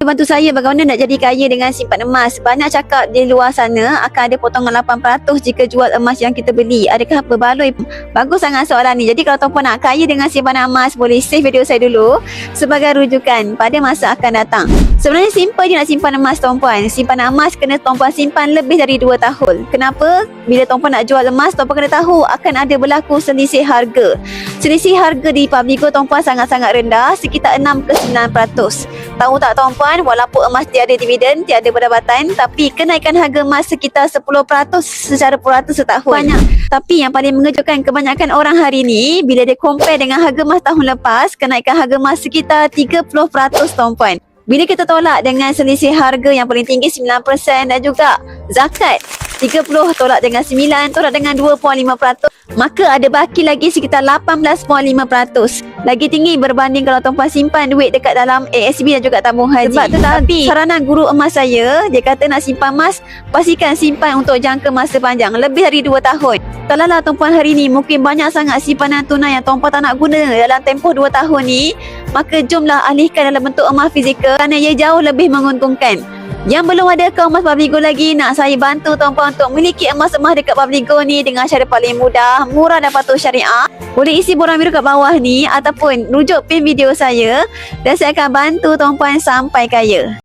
Bantu saya bagaimana nak jadi kaya dengan simpan emas. Banyak cakap di luar sana akan ada potongan 8% jika jual emas yang kita beli. Adakah berbaloi? Bagus sangat soalan ni. Jadi kalau tuan-puan nak kaya dengan simpanan emas, boleh save video saya dulu sebagai rujukan pada masa akan datang. Sebenarnya simple je nak simpan emas tuan-puan. Simpanan emas kena tuan-puan simpan lebih dari 2 tahun. Kenapa? Bila tuan-puan nak jual emas, tuan-puan kena tahu akan ada berlaku selisih harga. Selisih harga di Publigo tuan-puan sangat-sangat rendah, sekitar 6 ke 9%. Tahu tak tuan-puan, walaupun emas tiada dividen, tiada pendapatan, tapi kenaikan harga emas sekitar 10% secara purata setahun. Banyak. Tapi yang paling mengejutkan, kebanyakan orang hari ni bila dia compare dengan harga emas tahun lepas, kenaikan harga emas sekitar 30% tuan-puan. Bila kita tolak dengan selisih harga yang paling tinggi 9% dan juga zakat 30 tolak dengan 9, tolak dengan 2.5%, maka ada baki lagi sekitar 18.5%. Lagi tinggi berbanding kalau tuan-puan simpan duit dekat dalam ASB dan juga tabung haji. Sebab tu tapi saranan guru emas saya, dia kata nak simpan emas, pastikan simpan untuk jangka masa panjang, lebih dari 2 tahun. Kalaulah tuan-puan hari ni mungkin banyak sangat simpanan tunai yang tuan-puan tak nak guna dalam tempoh 2 tahun ni, maka jomlah alihkan dalam bentuk emas fizikal kerana ia jauh lebih menguntungkan. Yang belum ada akaun emas Publigo lagi, nak saya bantu tuan-puan untuk memiliki emas-emas dekat Publigo ni dengan cara paling mudah, murah dan patuh syariah. Boleh isi borang biru kat bawah ni ataupun rujuk pin video saya dan saya akan bantu tuan-puan sampai kaya.